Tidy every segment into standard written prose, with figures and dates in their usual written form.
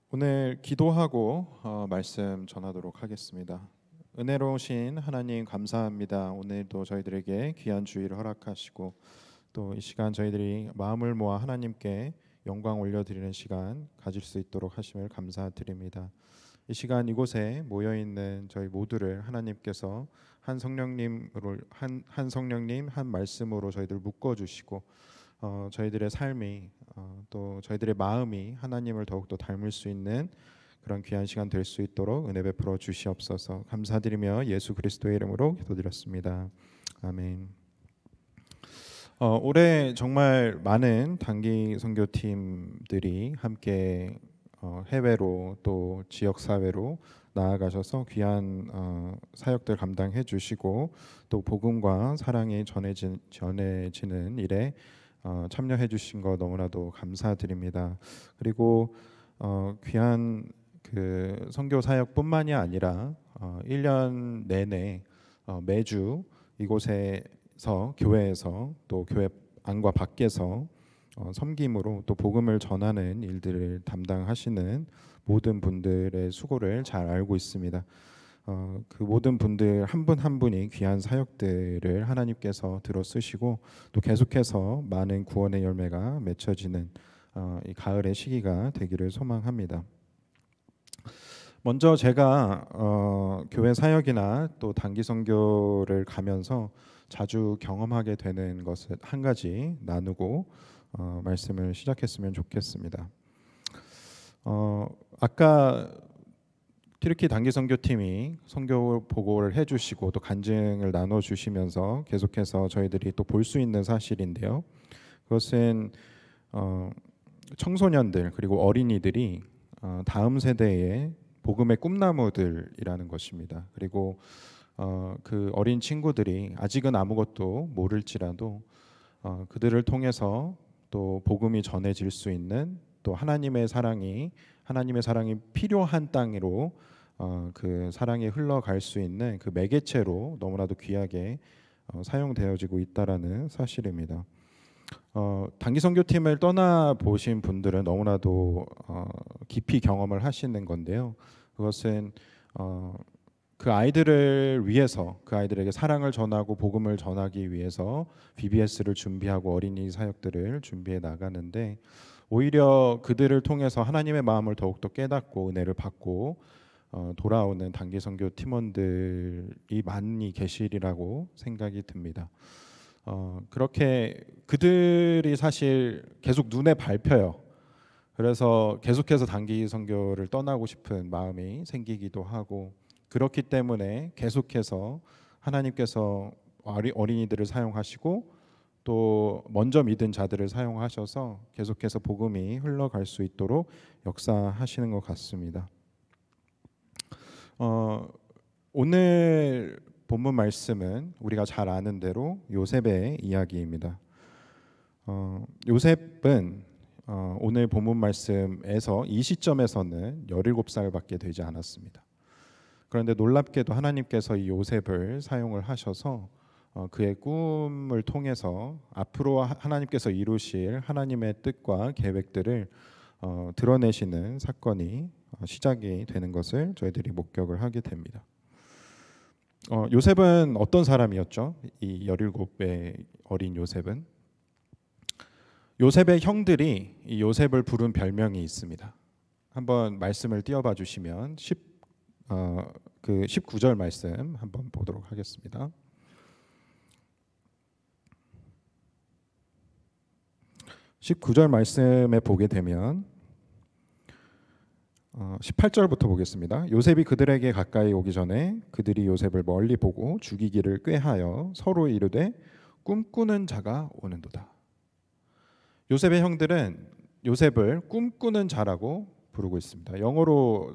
오늘 기도하고 말씀 전하도록 하겠습니다. 은혜로우신 하나님 감사합니다. 오늘도 저희들에게 귀한 주의를 허락하시고 또 이 시간 저희들이 마음을 모아 하나님께 영광 올려드리는 시간 가질 수 있도록 하심을 감사드립니다. 이 시간 이곳에 모여 있는 저희 모두를 하나님께서 한 성령님으로 한 성령님 한 말씀으로 저희들 묶어 주시고 저희들의 삶이 또 저희들의 마음이 하나님을 더욱더 닮을 수 있는 그런 귀한 시간 될 수 있도록 은혜 베풀어 주시옵소서. 감사드리며 예수 그리스도의 이름으로 기도드렸습니다. 아멘. 올해 정말 많은 단기 선교팀들이 함께 해외로 또 지역 사회로 나아가셔서 귀한 사역들 감당해 주시고 또 복음과 사랑이 전해지는 일에 참여해 주신 거 너무나도 감사드립니다. 그리고 귀한 그 선교 사역뿐만이 아니라 1년 내내 매주 이곳에서 교회에서 또 교회 안과 밖에서 섬김으로 또 복음을 전하는 일들을 담당하시는 모든 분들의 수고를 잘 알고 있습니다. 그 모든 분들 한 분 한 분이 귀한 사역들을 하나님께서 들어 쓰시고 또 계속해서 많은 구원의 열매가 맺혀지는 이 가을의 시기가 되기를 소망합니다. 먼저 제가 교회 사역이나 또 단기 선교를 가면서 자주 경험하게 되는 것을 한 가지 나누고 말씀을 시작했으면 좋겠습니다. 아까 튀르키 단기 선교팀이 선교 보고를 해주시고 또 간증을 나눠주시면서 계속해서 저희들이 또 볼 수 있는 사실인데요. 그것은 청소년들 그리고 어린이들이 다음 세대의 복음의 꿈나무들이라는 것입니다. 그리고 그 어린 친구들이 아직은 아무것도 모를지라도 그들을 통해서 또 복음이 전해질 수 있는 또 하나님의 사랑이 필요한 땅으로 그 사랑이 흘러갈 수 있는 그 매개체로 너무나도 귀하게 사용되어지고 있다라는 사실입니다. 단기 선교팀을 떠나 보신 분들은 너무나도 깊이 경험을 하시는 건데요. 그것은 그 아이들을 위해서 그 아이들에게 사랑을 전하고 복음을 전하기 위해서 VBS를 준비하고 어린이 사역들을 준비해 나가는데 오히려 그들을 통해서 하나님의 마음을 더욱더 깨닫고 은혜를 받고 돌아오는 단기 선교 팀원들이 많이 계시리라고 생각이 듭니다. 그렇게 그들이 사실 계속 눈에 밟혀요. 그래서 계속해서 단기 선교를 떠나고 싶은 마음이 생기기도 하고 그렇기 때문에 계속해서 하나님께서 어린이들을 사용하시고 또 먼저 믿은 자들을 사용하셔서 계속해서 복음이 흘러갈 수 있도록 역사하시는 것 같습니다. 오늘 본문 말씀은 우리가 잘 아는 대로 요셉의 이야기입니다. 요셉은 오늘 본문 말씀에서 이 시점에서는 17살밖에 되지 않았습니다. 그런데 놀랍게도 하나님께서 이 요셉을 사용을 하셔서 그의 꿈을 통해서 앞으로 하나님께서 이루실 하나님의 뜻과 계획들을 드러내시는 사건이 시작이 되는 것을 저희들이 목격을 하게 됩니다. 요셉은 어떤 사람이었죠? 이 17의 어린 요셉은 요셉의 형들이 이 요셉을 부른 별명이 있습니다. 한번 말씀을 띄워봐 주시면 19절 말씀 한번 보도록 하겠습니다. 19절 말씀에 보게 되면 18절부터 보겠습니다. 요셉이 그들에게 가까이 오기 전에 그들이 요셉을 멀리 보고 죽이기를 꾀하여 서로 이르되 꿈꾸는 자가 오는도다. 요셉의 형들은 요셉을 꿈꾸는 자라고 부르고 있습니다. 영어로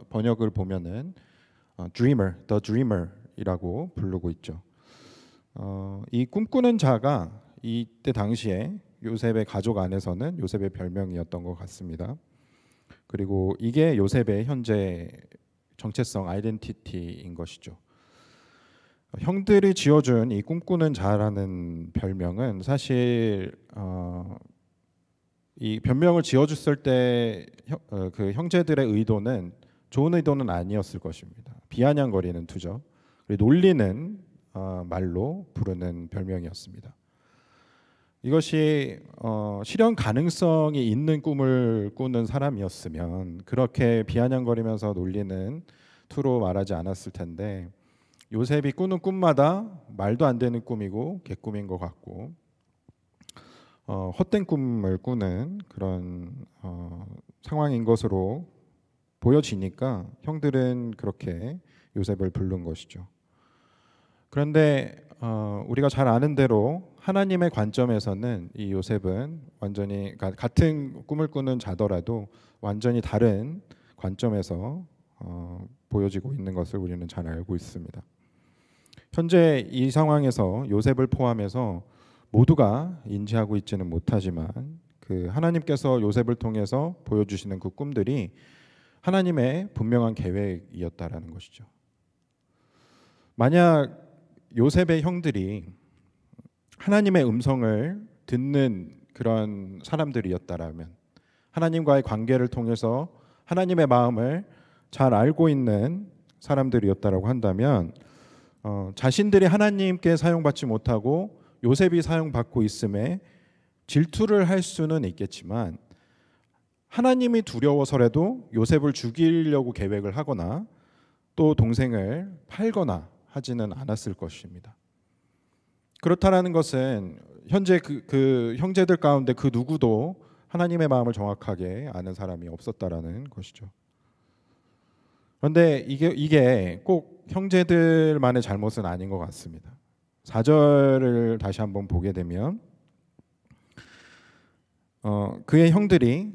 번역을 보면은 dreamer, the dreamer이라고 부르고 있죠. 이 꿈꾸는 자가 이때 당시에 요셉의 가족 안에서는 요셉의 별명이었던 것 같습니다. 그리고 이게 요셉의 현재 정체성 아이덴티티인 것이죠. 형들이 지어준 이 꿈꾸는 자라는 별명은 사실 이 변명을 지어줬을 때 그 형제들의 의도는 좋은 의도는 아니었을 것입니다. 비아냥거리는 투정, 그리고 놀리는 말로 부르는 별명이었습니다. 이것이 실현 가능성이 있는 꿈을 꾸는 사람이었으면 그렇게 비아냥거리면서 놀리는 투로 말하지 않았을 텐데, 요셉이 꾸는 꿈마다 말도 안 되는 꿈이고 개꿈인 것 같고 헛된 꿈을 꾸는 그런 상황인 것으로 보여지니까 형들은 그렇게 요셉을 부른 것이죠. 그런데 우리가 잘 아는 대로 하나님의 관점에서는 이 요셉은 완전히 같은 꿈을 꾸는 자더라도 완전히 다른 관점에서 보여지고 있는 것을 우리는 잘 알고 있습니다. 현재 이 상황에서 요셉을 포함해서 모두가 인지하고 있지는 못하지만 그 하나님께서 요셉을 통해서 보여주시는 그 꿈들이 하나님의 분명한 계획이었다라는 것이죠. 만약 요셉의 형들이 하나님의 음성을 듣는 그런 사람들이었다라면, 하나님과의 관계를 통해서 하나님의 마음을 잘 알고 있는 사람들이었다라고 한다면 자신들이 하나님께 사용받지 못하고 요셉이 사용받고 있음에 질투를 할 수는 있겠지만 하나님이 두려워서라도 요셉을 죽이려고 계획을 하거나 또 동생을 팔거나 하지는 않았을 것입니다. 그렇다라는 것은 현재 그 형제들 가운데 그 누구도 하나님의 마음을 정확하게 아는 사람이 없었다라는 것이죠. 그런데 이게 꼭 형제들만의 잘못은 아닌 것 같습니다. 4절을 다시 한번 보게 되면 그의 형들이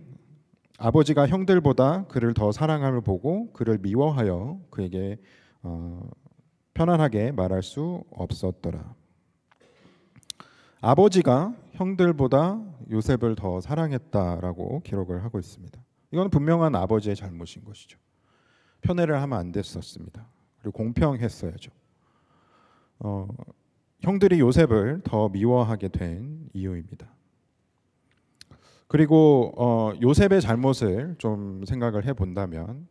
아버지가 형들보다 그를 더 사랑함을 보고 그를 미워하여 그에게 편안하게 말할 수 없었더라. 아버지가 형들보다 요셉을 더 사랑했다라고 기록을 하고 있습니다. 이건 분명한 아버지의 잘못인 것이죠. 편애를 하면 안 됐었습니다. 그리고 공평했어야죠. 형들이 요셉을 더 미워하게 된 이유입니다. 그리고 요셉의 잘못을 좀 생각을 해본다면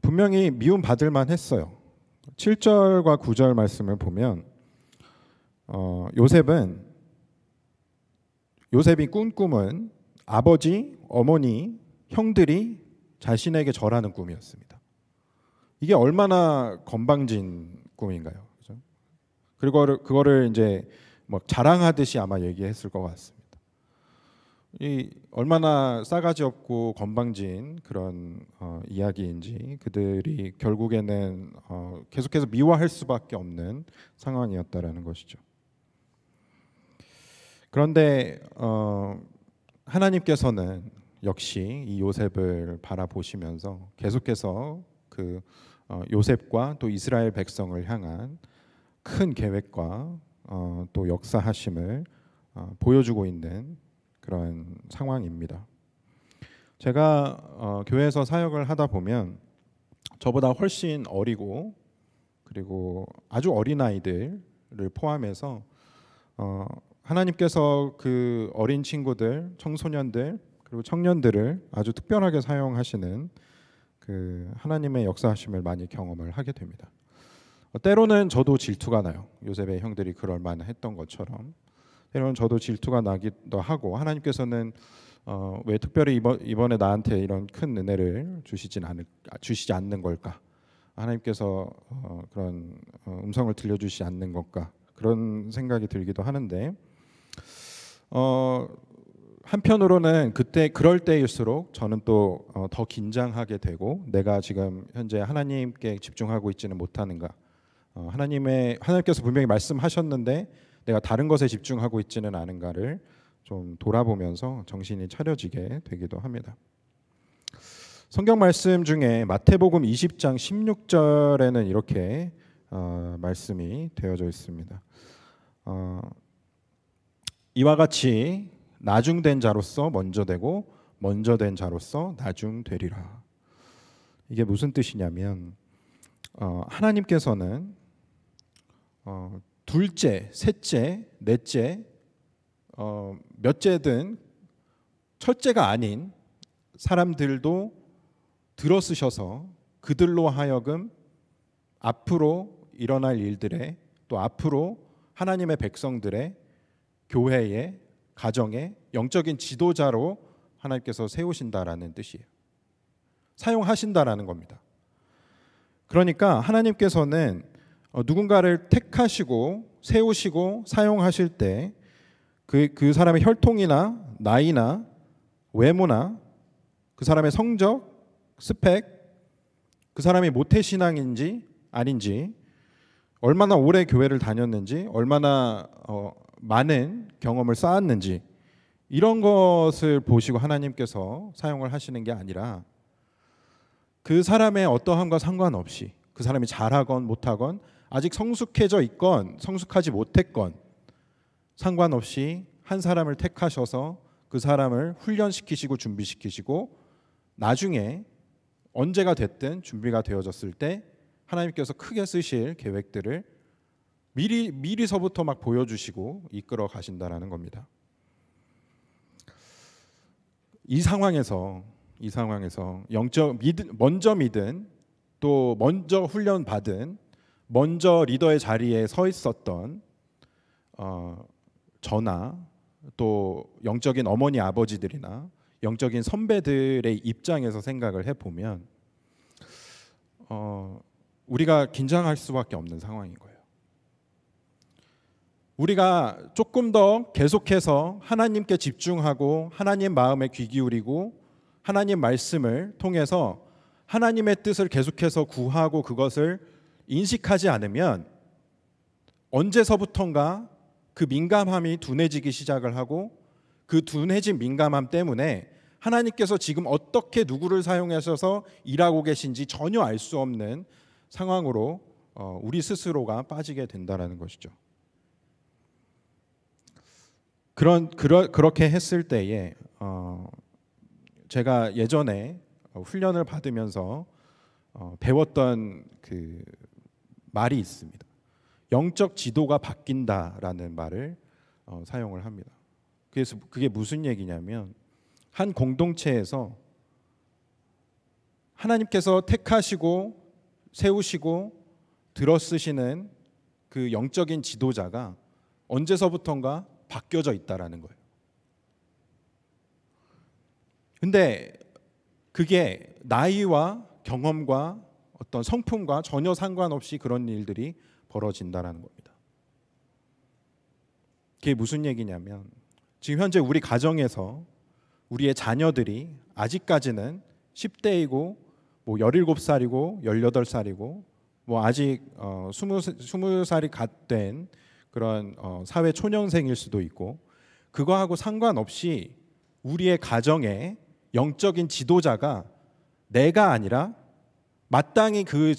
분명히 미움 받을 만했어요. 7절과 9절 말씀을 보면 요셉이 꾼 꿈은 아버지, 어머니, 형들이 자신에게 절하는 꿈이었습니다. 이게 얼마나 건방진 꿈인가요? 그렇죠? 그리고 그거를 이제 뭐 자랑하듯이 아마 얘기했을 것 같습니다. 이 얼마나 싸가지 없고 건방진 그런 이야기인지 그들이 결국에는 계속해서 미워할 수밖에 없는 상황이었다라는 것이죠. 그런데 하나님께서는 역시 이 요셉을 바라보시면서 계속해서 그 요셉과 또 이스라엘 백성을 향한 큰 계획과 또 역사하심을 보여주고 있는 그런 상황입니다. 제가 교회에서 사역을 하다 보면 저보다 훨씬 어리고 그리고 아주 어린 아이들을 포함해서 하나님께서 그 어린 친구들, 청소년들 그리고 청년들을 아주 특별하게 사용하시는 그 하나님의 역사하심을 많이 경험을 하게 됩니다. 때로는 저도 질투가 나요. 요셉의 형들이 그럴 만했던 것처럼 때로는 저도 질투가 나기도 하고, 하나님께서는 왜 특별히 이번에 나한테 이런 큰 은혜를 주시지 않는 걸까? 하나님께서 그런 음성을 들려주시지 않는 걸까? 그런 생각이 들기도 하는데 한편으로는 그럴 때일수록 저는 또 더 긴장하게 되고, 내가 지금 현재 하나님께 집중하고 있지는 못하는가? 하나님께서 분명히 말씀하셨는데 내가 다른 것에 집중하고 있지는 않은가를 좀 돌아보면서 정신이 차려지게 되기도 합니다. 성경 말씀 중에 마태복음 20장 16절에는 이렇게 말씀이 되어져 있습니다. 이와 같이 나중된 자로서 먼저 되고 먼저 된 자로서 나중되리라. 이게 무슨 뜻이냐면 하나님께서는 둘째, 셋째, 넷째, 몇째든 철제가 아닌 사람들도 들어쓰셔서 그들로 하여금 앞으로 일어날 일들에, 또 앞으로 하나님의 백성들의 교회의 가정의 영적인 지도자로 하나님께서 세우신다라는 뜻이에요. 사용하신다라는 겁니다. 그러니까 하나님께서는 누군가를 택하시고 세우시고 사용하실 때 그 사람의 혈통이나 나이나 외모나 그 사람의 성적, 스펙, 그 사람이 모태신앙인지 아닌지, 얼마나 오래 교회를 다녔는지, 얼마나 많은 경험을 쌓았는지, 이런 것을 보시고 하나님께서 사용을 하시는 게 아니라 그 사람의 어떠함과 상관없이, 그 사람이 잘하건 못하건, 아직 성숙해져 있건 성숙하지 못했건 상관없이 한 사람을 택하셔서 그 사람을 훈련시키시고 준비시키시고 나중에 언제가 됐든 준비가 되어졌을 때 하나님께서 크게 쓰실 계획들을 미리서부터 막 보여주시고 이끌어 가신다라는 겁니다. 이 상황에서 먼저 믿은, 또 먼저 훈련 받은, 먼저 리더의 자리에 서 있었던 저나 또 영적인 어머니 아버지들이나 영적인 선배들의 입장에서 생각을 해보면 우리가 긴장할 수밖에 없는 상황인 거예요. 우리가 조금 더 계속해서 하나님께 집중하고 하나님 마음에 귀 기울이고 하나님 말씀을 통해서 하나님의 뜻을 계속해서 구하고 그것을 인식하지 않으면 언제서부턴가 그 민감함이 둔해지기 시작을 하고, 그 둔해진 민감함 때문에 하나님께서 지금 어떻게 누구를 사용하셔서 일하고 계신지 전혀 알 수 없는 상황으로 우리 스스로가 빠지게 된다는 것이죠. 그렇게 했을 때에 제가 예전에 훈련을 받으면서 배웠던 그 말이 있습니다. 영적 지도가 바뀐다라는 말을 사용을 합니다. 그래서 그게 무슨 얘기냐면, 한 공동체에서 하나님께서 택하시고 세우시고 들어쓰시는 그 영적인 지도자가 언제서부턴가 바뀌어져 있다라는 거예요. 근데 그게 나이와 경험과 어떤 성품과 전혀 상관없이 그런 일들이 벌어진다라는 겁니다. 그게 무슨 얘기냐면, 지금 현재 우리 가정에서 우리의 자녀들이 아직까지는 10대이고 뭐 17살이고 18살이고 뭐 아직 20살이 갓 된 그런 사회 초년생일 수도 있고, 그거하고 상관없이 우리의 가정에 영적인 지도자가 내가 아니라, 마땅히 그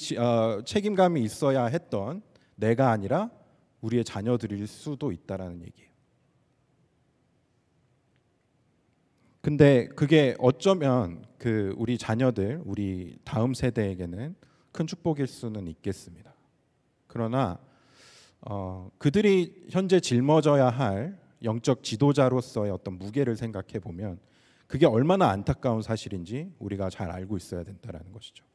책임감이 있어야 했던 내가 아니라 우리의 자녀들일 수도 있다라는 얘기예요. 근데 그게 어쩌면 그 우리 자녀들, 우리 다음 세대에게는 큰 축복일 수는 있겠습니다. 그러나 그들이 현재 짊어져야 할 영적 지도자로서의 어떤 무게를 생각해 보면 그게 얼마나 안타까운 사실인지 우리가 잘 알고 있어야 된다는 것이죠.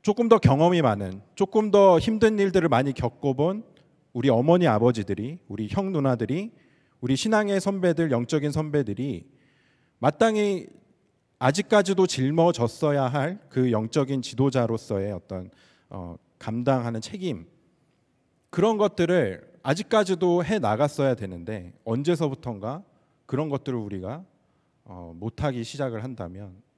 조금 더 경험이 많은, 조금 더 힘든 일들을 많이 겪어본 우리 어머니 아버지들이, 우리 형 누나들이, 우리 신앙의 선배들, 영적인 선배들이 마땅히 아직까지도 짊어졌어야 할 그 영적인 지도자로서의 어떤 감당하는 책임, 그런 것들을 아직까지도 해 나갔어야 되는데 언제서부턴가 그런 것들을 우리가 못하기 시작을 한다면,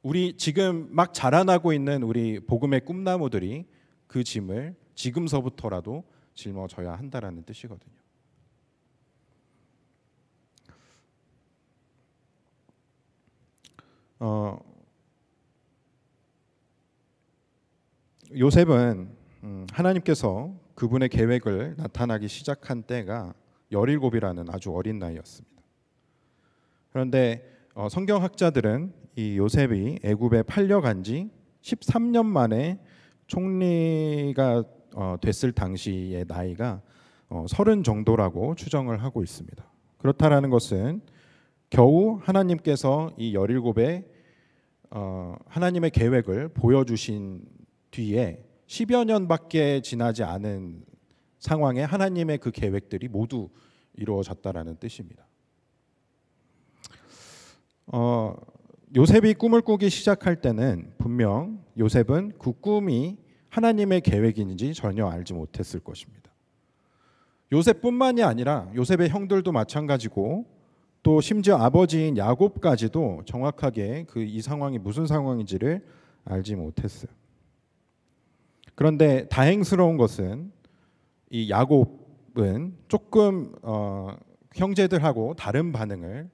우리 지금 막 자라나고 있는 우리 복음의 꿈나무들이 그 짐을 지금서부터라도 짊어져야 한다라는 뜻이거든요. 요셉은 하나님께서 그분의 계획을 나타나기 시작한 때가 17이라는 아주 어린 나이였습니다. 그런데 성경학자들은 이 요셉이 애굽에 팔려간 지 13년 만에 총리가 됐을 당시의 나이가 30 정도라고 추정을 하고 있습니다. 그렇다라는 것은 겨우 하나님께서 이 17의 하나님의 계획을 보여주신 뒤에 10여 년밖에 지나지 않은 상황에 하나님의 그 계획들이 모두 이루어졌다라는 뜻입니다. 요셉이 꿈을 꾸기 시작할 때는 분명 요셉은 그 꿈이 하나님의 계획인지 전혀 알지 못했을 것입니다. 요셉뿐만이 아니라 요셉의 형들도 마찬가지고 또 심지어 아버지인 야곱까지도 정확하게 이 상황이 무슨 상황인지를 알지 못했어요. 그런데 다행스러운 것은 이 야곱은 조금 형제들하고 다른 반응을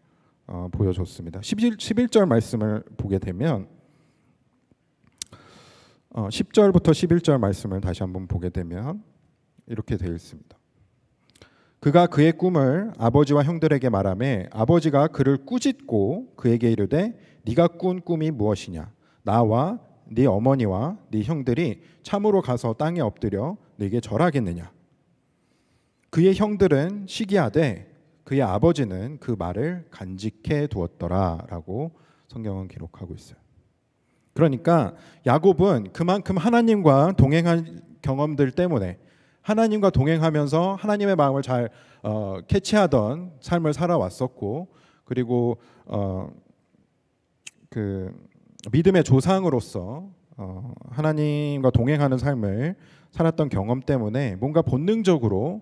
보여줬습니다. 11절 말씀을 보게 되면 10절부터 11절 말씀을 다시 한번 보게 되면 이렇게 되어 있습니다. 그가 그의 꿈을 아버지와 형들에게 말하매 아버지가 그를 꾸짖고 그에게 이르되 네가 꾼 꿈이 무엇이냐? 나와 네 어머니와 네 형들이 참으로 가서 땅에 엎드려 네게 절하겠느냐? 그의 형들은 시기하되 그의 아버지는 그 말을 간직해 두었더라라고 성경은 기록하고 있어요. 그러니까 야곱은 그만큼 하나님과 동행한 경험들 때문에 하나님과 동행하면서 하나님의 마음을 잘 캐치하던 삶을 살아왔었고, 그리고 그 믿음의 조상으로서 하나님과 동행하는 삶을 살았던 경험 때문에 뭔가 본능적으로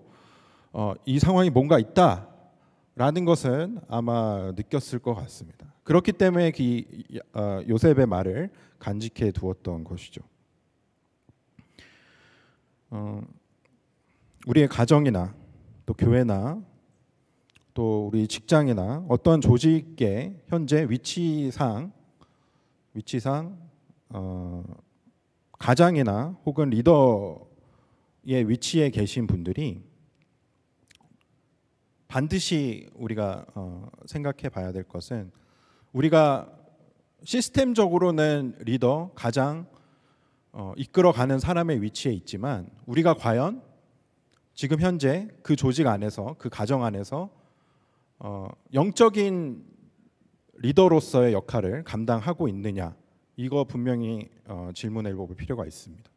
이 상황이 뭔가 있다라는 것은 아마 느꼈을 것 같습니다. 그렇기 때문에 요셉의 말을 간직해 두었던 것이죠. 우리의 가정이나 또 교회나 또 우리 직장이나 어떤 조직의 현재 위치상 가장이나 혹은 리더의 위치에 계신 분들이 반드시 우리가 생각해 봐야 될 것은, 우리가 시스템적으로는 리더, 가장, 이끌어가는 사람의 위치에 있지만 우리가 과연 지금 현재 그 조직 안에서, 그 가정 안에서 영적인 리더로서의 역할을 감당하고 있느냐, 이거 분명히 질문해 볼 필요가 있습니다.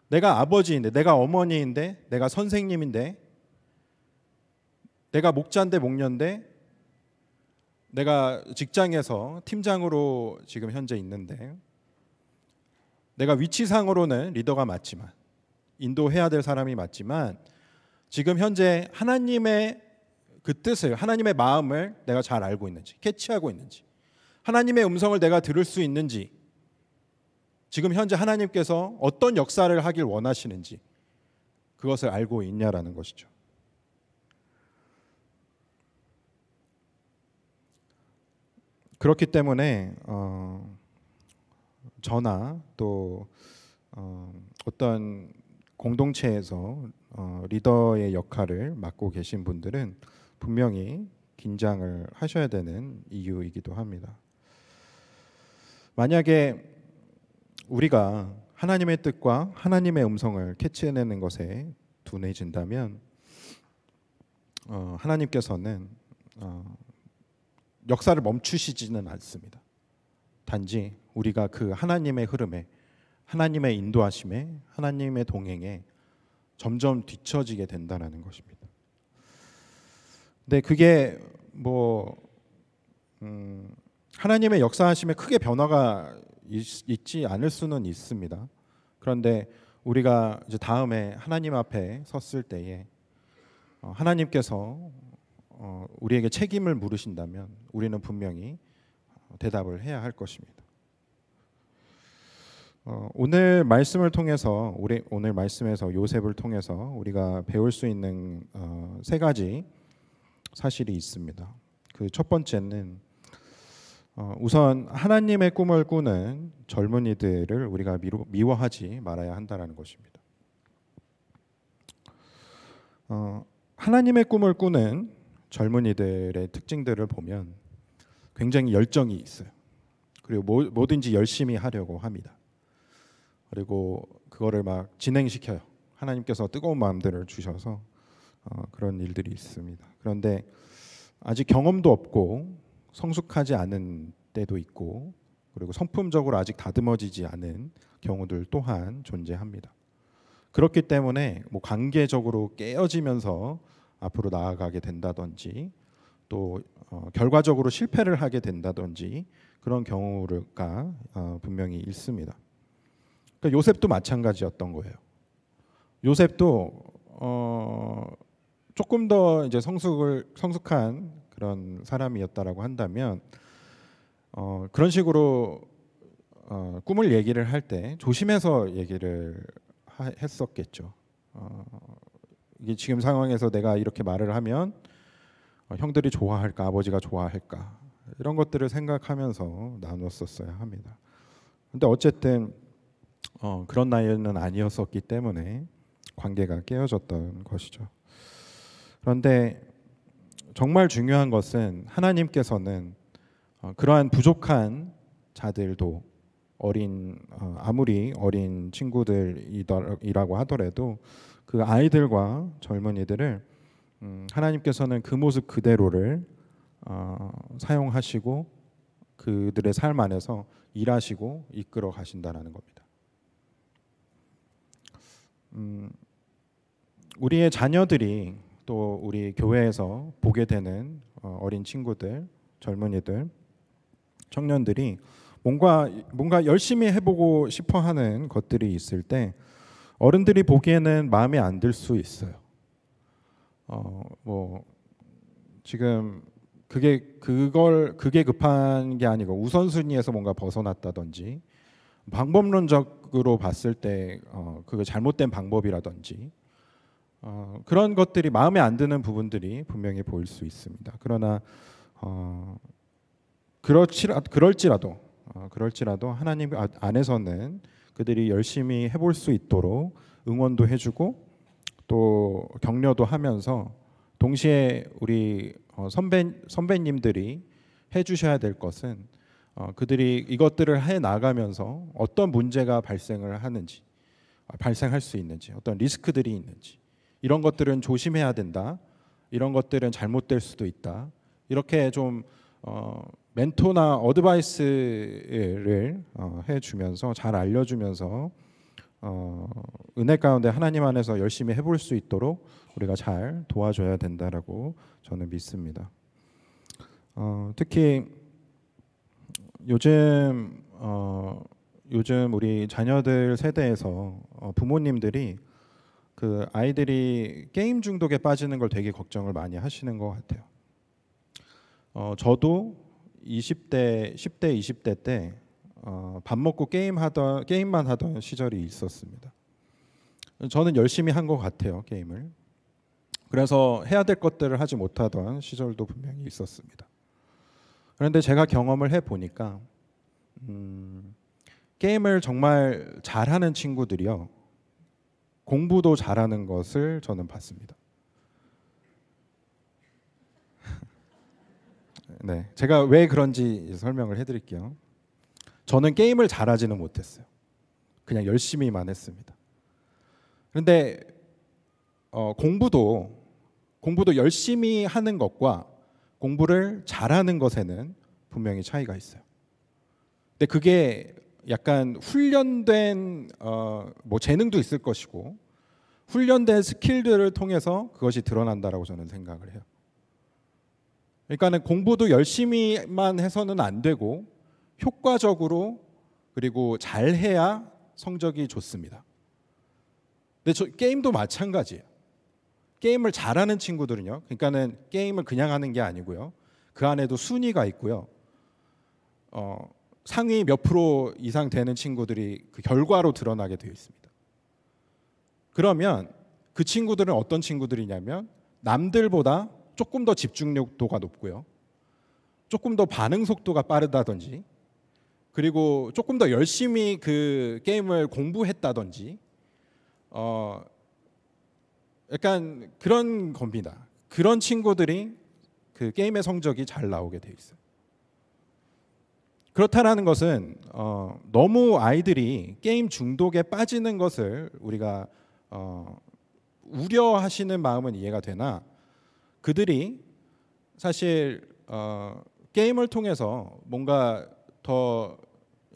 내가 아버지인데, 내가 어머니인데, 내가 선생님인데, 내가 목자인데 목녀인데, 내가 직장에서 팀장으로 지금 현재 있는데, 내가 위치상으로는 리더가 맞지만, 인도해야 될 사람이 맞지만, 지금 현재 하나님의 그 뜻을, 하나님의 마음을 내가 잘 알고 있는지, 캐치하고 있는지, 하나님의 음성을 내가 들을 수 있는지, 지금 현재 하나님께서 어떤 역사를 하길 원하시는지 그것을 알고 있냐라는 것이죠. 그렇기 때문에 저나 또 어떤 공동체에서 리더의 역할을 맡고 계신 분들은 분명히 긴장을 하셔야 되는 이유이기도 합니다. 만약에 우리가 하나님의 뜻과 하나님의 음성을 캐치해내는 것에 둔해진다면 하나님께서는 역사를 멈추시지는 않습니다. 단지 우리가 그 하나님의 흐름에, 하나님의 인도하심에, 하나님의 동행에 점점 뒤처지게 된다는 것입니다. 근데 그게 하나님의 역사하심에 크게 변화가 있지 않을 수는 있습니다. 그런데 우리가 이제 다음에 하나님 앞에 섰을 때에 하나님께서 우리에게 책임을 물으신다면 우리는 분명히 대답을 해야 할 것입니다. 오늘 말씀을 통해서, 오늘 말씀에서 요셉을 통해서 우리가 배울 수 있는 세 가지 사실이 있습니다. 그 첫 번째는 우선 하나님의 꿈을 꾸는 젊은이들을 우리가 미워하지 말아야 한다는 것입니다. 하나님의 꿈을 꾸는 젊은이들의 특징들을 보면 굉장히 열정이 있어요. 그리고 뭐든지 열심히 하려고 합니다. 그리고 그거를 막 진행시켜요. 하나님께서 뜨거운 마음들을 주셔서 그런 일들이 있습니다. 그런데 아직 경험도 없고 성숙하지 않은 때도 있고, 그리고 성품적으로 아직 다듬어지지 않은 경우들 또한 존재합니다. 그렇기 때문에 뭐 관계적으로 깨어지면서 앞으로 나아가게 된다든지, 또 결과적으로 실패를 하게 된다든지 그런 경우가 분명히 있습니다. 그러니까 요셉도 마찬가지였던 거예요. 요셉도 조금 더 이제 성숙한 그런 사람이었다라고 한다면 그런 식으로 꿈을 얘기를 할 때 조심해서 얘기를 했었겠죠. 이게 지금 상황에서 내가 이렇게 말을 하면 형들이 좋아할까, 아버지가 좋아할까, 이런 것들을 생각하면서 나눴었어야 합니다. 근데 어쨌든 그런 나이는 아니었었기 때문에 관계가 깨어졌던 것이죠. 그런데 정말 중요한 것은 하나님께서는 그러한 부족한 자들도 아무리 어린 친구들이라고 하더라도 그 아이들과 젊은이들을 하나님께서는 그 모습 그대로를 사용하시고 그들의 삶 안에서 일하시고 이끌어 가신다는 겁니다. 우리의 자녀들이 또 우리 교회에서 보게 되는 어린 친구들, 젊은이들, 청년들이 뭔가 열심히 해보고 싶어하는 것들이 있을 때 어른들이 보기에는 마음에 안 들 수 있어요. 뭐 지금 그게 급한 게 아니고 우선순위에서 뭔가 벗어났다든지, 방법론적으로 봤을 때 그게 잘못된 방법이라든지, 그런 것들이 마음에 안 드는 부분들이 분명히 보일 수 있습니다. 그러나 그럴지라도 하나님 안에서는 그들이 열심히 해볼 수 있도록 응원도 해주고 또 격려도 하면서, 동시에 우리 선배님들이 해주셔야 될 것은 그들이 이것들을 해 나가면서 어떤 문제가 발생할 수 있는지, 어떤 리스크들이 있는지, 이런 것들은 조심해야 된다, 이런 것들은 잘못될 수도 있다, 이렇게 좀 멘토나 어드바이스를 해주면서, 잘 알려주면서 은혜 가운데 하나님 안에서 열심히 해볼 수 있도록 우리가 잘 도와줘야 된다라고 저는 믿습니다. 특히 요즘 우리 자녀들 세대에서 부모님들이 그 아이들이 게임 중독에 빠지는 걸 되게 걱정을 많이 하시는 것 같아요. 저도 20대, 10대, 20대 때 밥 먹고 게임만 하던 시절이 있었습니다. 저는 열심히 한 것 같아요, 게임을. 그래서 해야 될 것들을 하지 못하던 시절도 분명히 있었습니다. 그런데 제가 경험을 해보니까 게임을 정말 잘하는 친구들이요, 공부도 잘하는 것을 저는 봤습니다. 네, 제가 왜 그런지 설명을 해드릴게요. 저는 게임을 잘하지는 못했어요. 그냥 열심히만 했습니다. 그런데 공부도 열심히 하는 것과 공부를 잘하는 것에는 분명히 차이가 있어요. 근데 그게 약간 훈련된 뭐 재능도 있을 것이고, 훈련된 스킬들을 통해서 그것이 드러난다라고 저는 생각을 해요. 그러니까는 공부도 열심히만 해서는 안 되고 효과적으로, 그리고 잘해야 성적이 좋습니다. 근데 게임도 마찬가지예요. 게임을 잘하는 친구들은요, 그러니까는 게임을 그냥 하는 게 아니고요, 그 안에도 순위가 있고요, 상위 몇 프로 이상 되는 친구들이 그 결과로 드러나게 되어 있습니다. 그러면 그 친구들은 어떤 친구들이냐면, 남들보다 조금 더 집중력도가 높고요, 조금 더 반응 속도가 빠르다든지, 그리고 조금 더 열심히 그 게임을 공부했다든지, 약간 그런 겁니다. 그런 친구들이 그 게임의 성적이 잘 나오게 돼 있어요. 그렇다라는 것은 너무 아이들이 게임 중독에 빠지는 것을 우리가 우려하시는 마음은 이해가 되나, 그들이 사실 게임을 통해서 뭔가 더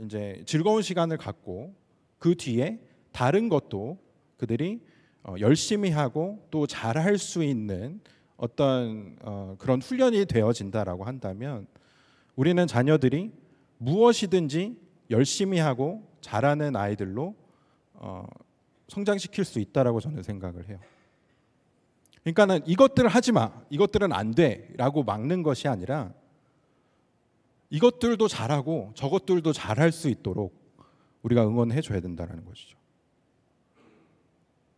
이제 즐거운 시간을 갖고 그 뒤에 다른 것도 그들이 열심히 하고 또 잘할 수 있는 어떤 그런 훈련이 되어진다라고 한다면 우리는 자녀들이 무엇이든지 열심히 하고 잘하는 아이들로 성장시킬 수 있다라고 저는 생각을 해요. 그러니까는 이것들을 하지 마, 이것들은 안 돼라고 막는 것이 아니라 이것들도 잘하고 저것들도 잘할 수 있도록 우리가 응원해 줘야 된다는 것이죠.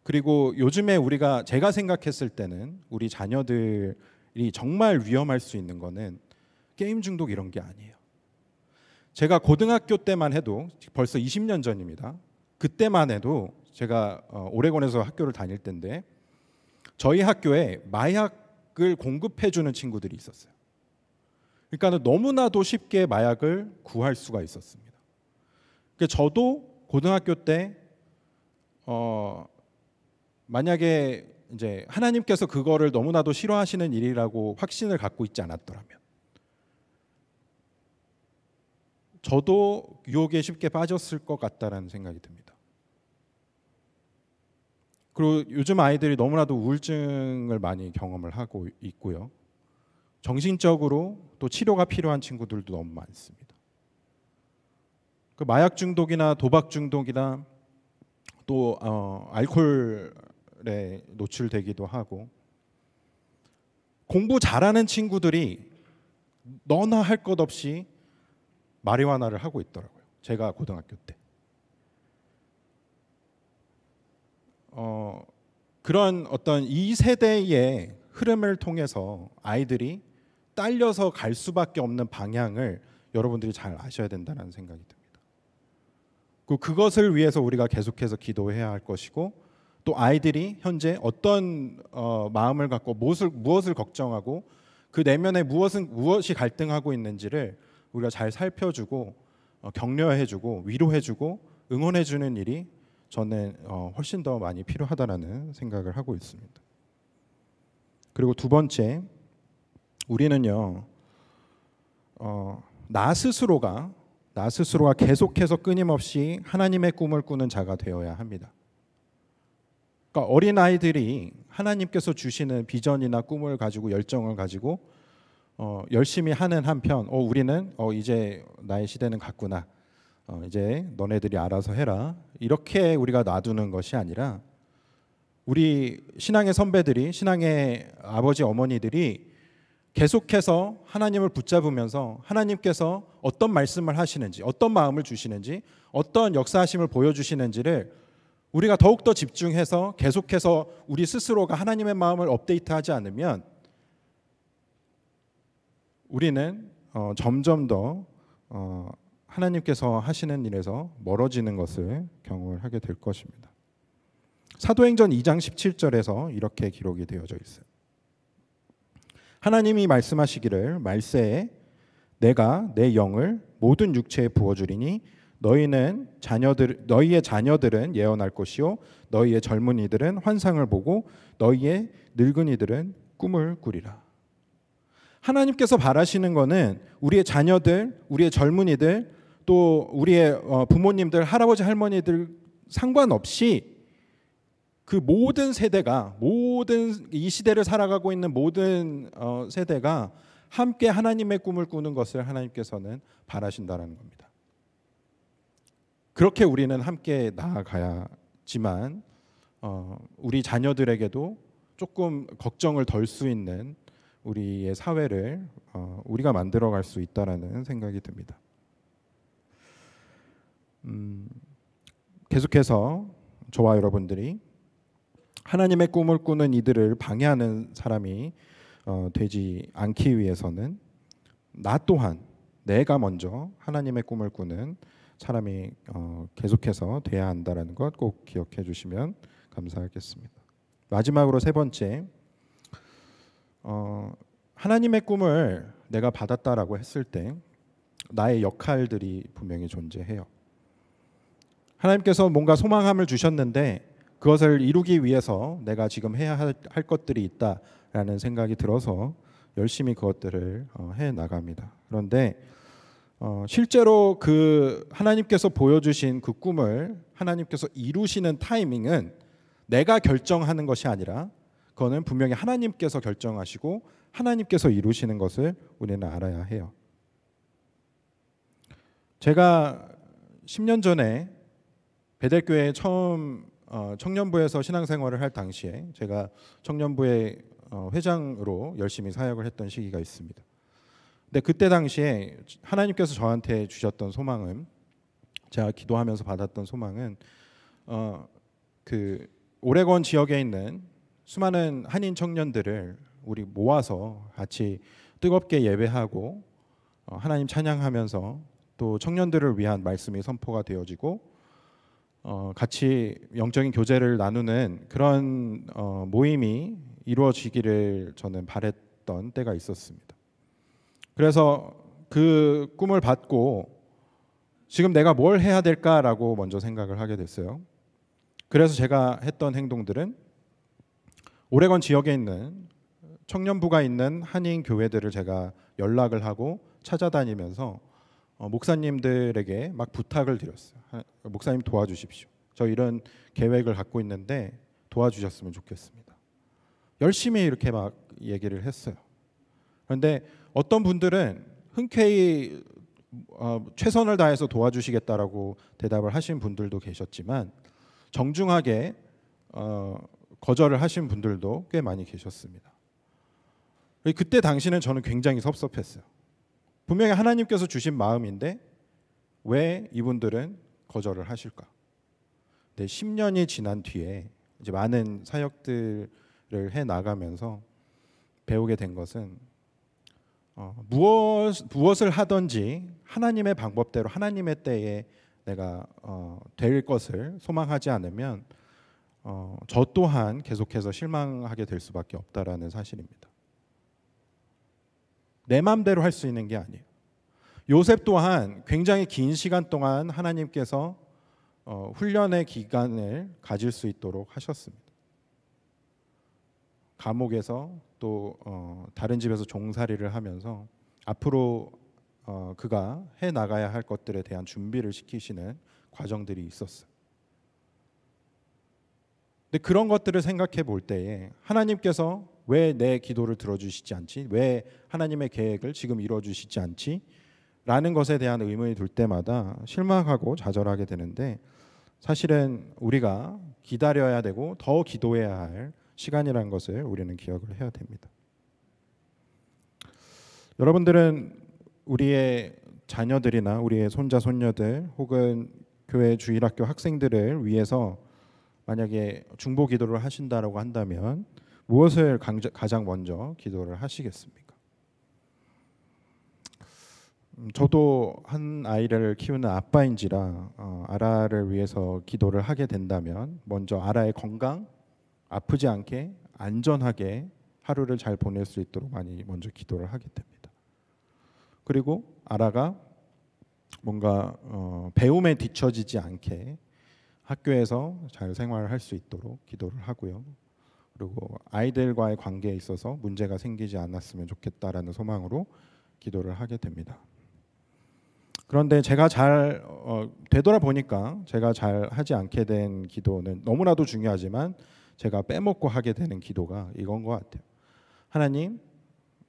그리고 요즘에 제가 생각했을 때는 우리 자녀들이 정말 위험할 수 있는 거는 게임 중독 이런 게 아니에요. 제가 고등학교 때만 해도 벌써 20년 전입니다. 그때만 해도 제가 오레곤에서 학교를 다닐 때인데 저희 학교에 마약을 공급해 주는 친구들이 있었어요. 그러니까 너무나도 쉽게 마약을 구할 수가 있었습니다. 그러니까 저도 고등학교 때 만약에 이제 하나님께서 그거를 너무나도 싫어하시는 일이라고 확신을 갖고 있지 않았더라면 저도 유혹에 쉽게 빠졌을 것 같다라는 생각이 듭니다. 그리고 요즘 아이들이 너무나도 우울증을 많이 경험을 하고 있고요. 정신적으로 또 치료가 필요한 친구들도 너무 많습니다. 그 마약 중독이나 도박 중독이나 또 알코올에 노출되기도 하고 공부 잘하는 친구들이 너나 할 것 없이 마리화나를 하고 있더라고요. 제가 고등학교 때. 그런 어떤 이 세대의 흐름을 통해서 아이들이 딸려서 갈 수밖에 없는 방향을 여러분들이 잘 아셔야 된다는 생각이 듭니다. 그것을 위해서 우리가 계속해서 기도해야 할 것이고 또 아이들이 현재 어떤 마음을 갖고 무엇을 걱정하고 그 내면에 무엇이 갈등하고 있는지를 우리가 잘 살펴주고 격려해주고 위로해주고 응원해주는 일이 저는 훨씬 더 많이 필요하다라는 생각을 하고 있습니다. 그리고 두 번째, 우리는요 나 스스로가 계속해서 끊임없이 하나님의 꿈을 꾸는 자가 되어야 합니다. 그러니까 어린 아이들이 하나님께서 주시는 비전이나 꿈을 가지고 열정을 가지고 열심히 하는 한편 우리는 이제 나의 시대는 갔구나. 이제 너네들이 알아서 해라. 이렇게 우리가 놔두는 것이 아니라 우리 신앙의 선배들이 신앙의 아버지 어머니들이 계속해서 하나님을 붙잡으면서 하나님께서 어떤 말씀을 하시는지 어떤 마음을 주시는지 어떤 역사하심을 보여주시는지를 우리가 더욱더 집중해서 계속해서 우리 스스로가 하나님의 마음을 업데이트하지 않으면 우리는 점점 더 하나님께서 하시는 일에서 멀어지는 것을 경험을 하게 될 것입니다. 사도행전 2장 17절에서 이렇게 기록이 되어져 있어요. 하나님이 말씀하시기를 말세에 내가 내 영을 모든 육체에 부어주리니 너희의 자녀들은 예언할 것이요 너희의 젊은이들은 환상을 보고 너희의 늙은이들은 꿈을 꾸리라. 하나님께서 바라시는 것은 우리의 자녀들, 우리의 젊은이들, 또 우리의 부모님들, 할아버지, 할머니들 상관없이 그 모든 세대가 모든 이 시대를 살아가고 있는 모든 세대가 함께 하나님의 꿈을 꾸는 것을 하나님께서는 바라신다는 겁니다. 그렇게 우리는 함께 나아가야지만 우리 자녀들에게도 조금 걱정을 덜 수 있는 우리의 사회를 우리가 만들어갈 수 있다라는 생각이 듭니다. 계속해서 저와 여러분들이 하나님의 꿈을 꾸는 이들을 방해하는 사람이 되지 않기 위해서는 나 또한 내가 먼저 하나님의 꿈을 꾸는 사람이 계속해서 돼야 한다는 것 꼭 기억해 주시면 감사하겠습니다. 마지막으로 세 번째, 하나님의 꿈을 내가 받았다라고 했을 때 나의 역할들이 분명히 존재해요. 하나님께서 뭔가 소망함을 주셨는데 그것을 이루기 위해서 내가 지금 해야 할 것들이 있다라는 생각이 들어서 열심히 그것들을 해 나갑니다. 그런데 실제로 그 하나님께서 보여주신 그 꿈을 하나님께서 이루시는 타이밍은 내가 결정하는 것이 아니라 그거는 분명히 하나님께서 결정하시고 하나님께서 이루시는 것을 우리는 알아야 해요. 제가 10년 전에 베델교회에 처음 청년부에서 신앙생활을 할 당시에 제가 청년부의 회장으로 열심히 사역을 했던 시기가 있습니다. 근데 그때 당시에 하나님께서 저한테 주셨던 소망은, 제가 기도하면서 받았던 소망은 그 오레곤 지역에 있는 수많은 한인 청년들을 우리 모아서 같이 뜨겁게 예배하고 하나님 찬양하면서 또 청년들을 위한 말씀이 선포가 되어지고 같이 영적인 교제를 나누는 그런 모임이 이루어지기를 저는 바랬던 때가 있었습니다. 그래서 그 꿈을 받고 지금 내가 뭘 해야 될까라고 먼저 생각을 하게 됐어요. 그래서 제가 했던 행동들은 오레곤 지역에 있는 청년부가 있는 한인 교회들을 제가 연락을 하고 찾아다니면서 목사님들에게 막 부탁을 드렸어요. 목사님 도와주십시오. 저 이런 계획을 갖고 있는데 도와주셨으면 좋겠습니다. 열심히 이렇게 막 얘기를 했어요. 그런데 어떤 분들은 흔쾌히 최선을 다해서 도와주시겠다라고 대답을 하신 분들도 계셨지만 정중하게 거절을 하신 분들도 꽤 많이 계셨습니다. 그때 당시는 저는 굉장히 섭섭했어요. 분명히 하나님께서 주신 마음인데 왜 이분들은 거절을 하실까? 근데 10년이 지난 뒤에 이제 많은 사역들을 해 나가면서 배우게 된 것은 무엇을 하든지 하나님의 방법대로 하나님의 때에 내가 될 것을 소망하지 않으면 저 또한 계속해서 실망하게 될 수밖에 없다라는 사실입니다. 내 마음대로 할 수 있는 게 아니에요. 요셉 또한 굉장히 긴 시간 동안 하나님께서 훈련의 기간을 가질 수 있도록 하셨습니다. 감옥에서 또 다른 집에서 종살이를 하면서 앞으로 그가 해 나가야 할 것들에 대한 준비를 시키시는 과정들이 있었어요. 근데 그런 것들을 생각해 볼 때에 하나님께서 왜 내 기도를 들어주시지 않지? 왜 하나님의 계획을 지금 이루어주시지 않지? 라는 것에 대한 의문이 들 때마다 실망하고 좌절하게 되는데, 사실은 우리가 기다려야 되고 더 기도해야 할 시간이라는 것을 우리는 기억을 해야 됩니다. 여러분들은 우리의 자녀들이나 우리의 손자 손녀들 혹은 교회 주일학교 학생들을 위해서 만약에 중보 기도를 하신다라고 한다면 무엇을 가장 먼저 기도를 하시겠습니까? 저도 한 아이를 키우는 아빠인지라 아라를 위해서 기도를 하게 된다면 먼저 아라의 건강, 아프지 않게 안전하게 하루를 잘 보낼 수 있도록 많이 먼저 기도를 하게 됩니다. 그리고 아라가 뭔가 배움에 뒤처지지 않게 학교에서 잘 생활을 할 수 있도록 기도를 하고요. 그리고 아이들과의 관계에 있어서 문제가 생기지 않았으면 좋겠다라는 소망으로 기도를 하게 됩니다. 그런데 제가 잘 되돌아보니까 제가 잘 하지 않게 된 기도는 너무나도 중요하지만 제가 빼먹고 하게 되는 기도가 이건 것 같아요. 하나님,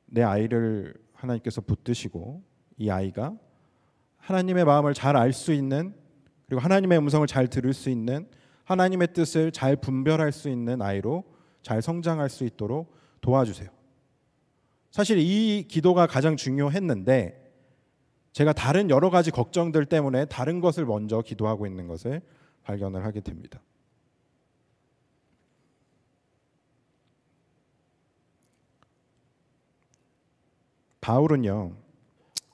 내 아이를 하나님께서 붙드시고 이 아이가 하나님의 마음을 잘 알 수 있는, 그리고 하나님의 음성을 잘 들을 수 있는, 하나님의 뜻을 잘 분별할 수 있는 아이로 잘 성장할 수 있도록 도와주세요. 사실 이 기도가 가장 중요했는데 제가 다른 여러 가지 걱정들 때문에 다른 것을 먼저 기도하고 있는 것을 발견을 하게 됩니다. 바울은요,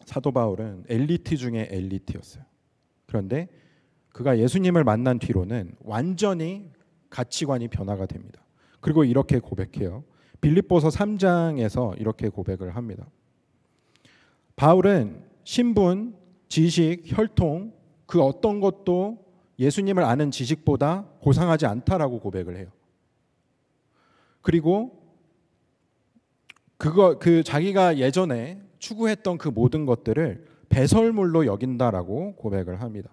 사도 바울은 엘리트 중에 엘리트였어요. 그런데 그가 예수님을 만난 뒤로는 완전히 가치관이 변화가 됩니다. 그리고 이렇게 고백해요. 빌립보서 3장에서 이렇게 고백을 합니다. 바울은 신분, 지식, 혈통 그 어떤 것도 예수님을 아는 지식보다 고상하지 않다라고 고백을 해요. 그리고 그 자기가 예전에 추구했던 그 모든 것들을 배설물로 여긴다라고 고백을 합니다.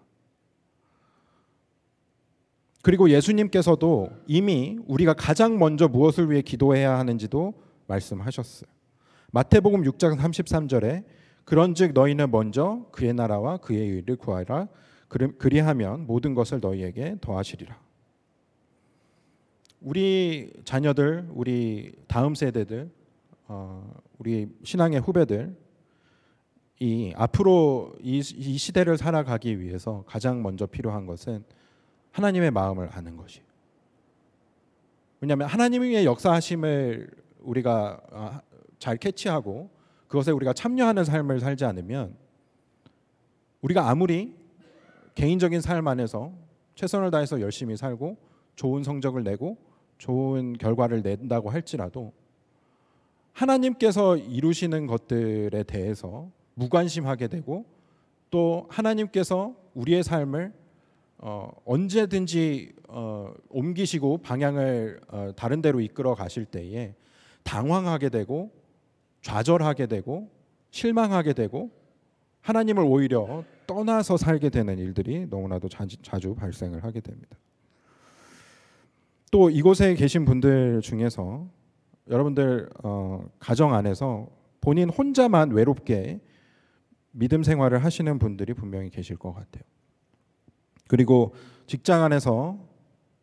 그리고 예수님께서도 이미 우리가 가장 먼저 무엇을 위해 기도해야 하는지도 말씀하셨어요. 마태복음 6장 33절에 그런즉 너희는 먼저 그의 나라와 그의 의를 구하라. 그리하면 모든 것을 너희에게 더하시리라. 우리 자녀들, 우리 다음 세대들, 우리 신앙의 후배들, 이 앞으로 이 시대를 살아가기 위해서 가장 먼저 필요한 것은 하나님의 마음을 아는 것이에요. 왜냐하면 하나님의 역사하심을 우리가 잘 캐치하고 그것에 우리가 참여하는 삶을 살지 않으면 우리가 아무리 개인적인 삶 안에서 최선을 다해서 열심히 살고 좋은 성적을 내고 좋은 결과를 낸다고 할지라도 하나님께서 이루시는 것들에 대해서 무관심하게 되고 또 하나님께서 우리의 삶을 언제든지 옮기시고 방향을 다른 데로 이끌어 가실 때에 당황하게 되고 좌절하게 되고 실망하게 되고 하나님을 오히려 떠나서 살게 되는 일들이 너무나도 자주 발생을 하게 됩니다. 또 이곳에 계신 분들 중에서 여러분들 가정 안에서 본인 혼자만 외롭게 믿음 생활을 하시는 분들이 분명히 계실 것 같아요. 그리고 직장 안에서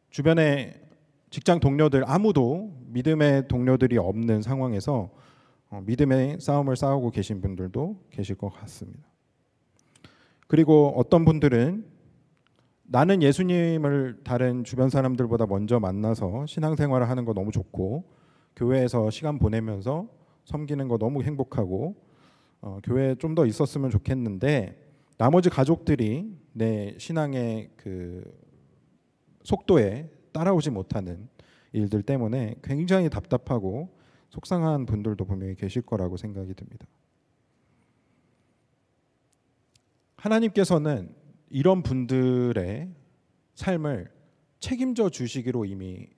주변에 직장 동료들 아무도 믿음의 동료들이 없는 상황에서 믿음의 싸움을 싸우고 계신 분들도 계실 것 같습니다. 그리고 어떤 분들은 나는 예수님을 다른 주변 사람들보다 먼저 만나서 신앙생활을 하는 거 너무 좋고 교회에서 시간 보내면서 섬기는 거 너무 행복하고 교회에 좀 더 있었으면 좋겠는데 나머지 가족들이 내 신앙의 그 속도에 따라오지 못하는 일들 때문에 굉장히 답답하고 속상한 분들도 분명히 계실 거라고 생각이 듭니다. 하나님께서는 이런 분들의 삶을 책임져 주시기로 이미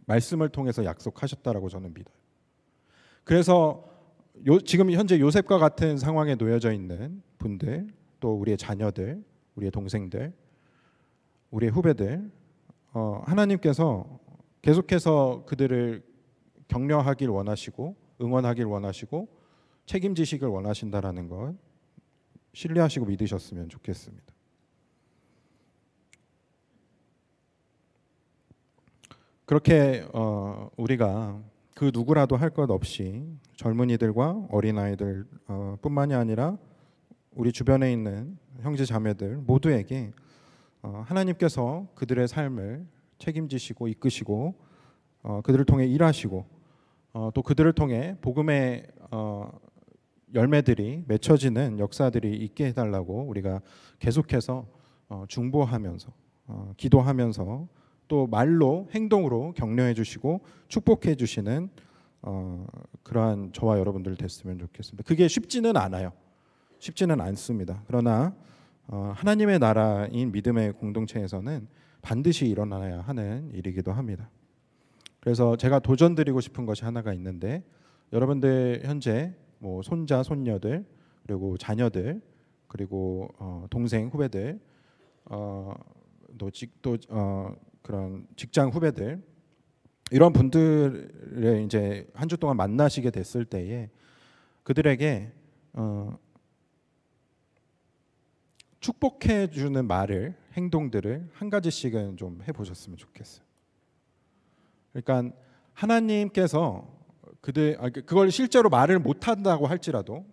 말씀을 통해서 약속하셨다라고 저는 믿어요. 그래서 지금 현재 요셉과 같은 상황에 놓여져 있는 분들, 또 우리의 자녀들, 우리의 동생들, 우리의 후배들, 하나님께서 계속해서 그들을 격려하길 원하시고 응원하길 원하시고 책임지시길 원하신다라는 것 신뢰하시고 믿으셨으면 좋겠습니다. 그렇게 우리가 그 누구라도 할 것 없이 젊은이들과 어린아이들 뿐만이 아니라 우리 주변에 있는 형제 자매들 모두에게 하나님께서 그들의 삶을 책임지시고 이끄시고 그들을 통해 일하시고 또 그들을 통해 복음의 열매들이 맺혀지는 역사들이 있게 해달라고 우리가 계속해서 중보하면서 기도하면서 또 말로 행동으로 격려해 주시고 축복해 주시는 그러한 저와 여러분들 됐으면 좋겠습니다. 그게 쉽지는 않아요. 쉽지는 않습니다. 그러나 하나님의 나라인 믿음의 공동체에서는 반드시 일어나야 하는 일이기도 합니다. 그래서 제가 도전드리고 싶은 것이 하나가 있는데 여러분들 현재 뭐 손자, 손녀들 그리고 자녀들 그리고 동생, 후배들 또 그런 직장 후배들 이런 분들을 이제 한 주 동안 만나시게 됐을 때에 그들에게 축복해 주는 말을 행동들을 한 가지씩은 좀 해보셨으면 좋겠어요. 그러니까 하나님께서 그걸 실제로 말을 못한다고 할지라도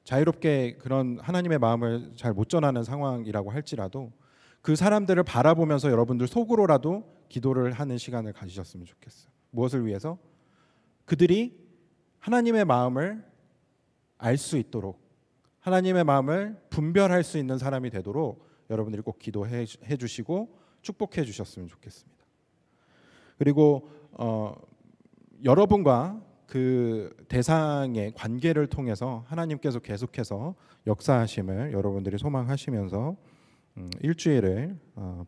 자유롭게 그런 하나님의 마음을 잘 못 전하는 상황이라고 할지라도 그 사람들을 바라보면서 여러분들 속으로라도 기도를 하는 시간을 가지셨으면 좋겠어요. 무엇을 위해서? 그들이 하나님의 마음을 알 수 있도록 하나님의 마음을 분별할 수 있는 사람이 되도록 여러분들이 꼭 기도해 주시고 축복해 주셨으면 좋겠습니다. 그리고 여러분과 그 대상의 관계를 통해서 하나님께서 계속해서 역사하심을 여러분들이 소망하시면서 일주일을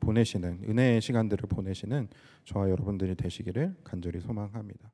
보내시는 은혜의 시간들을 보내시는 저와 여러분들이 되시기를 간절히 소망합니다.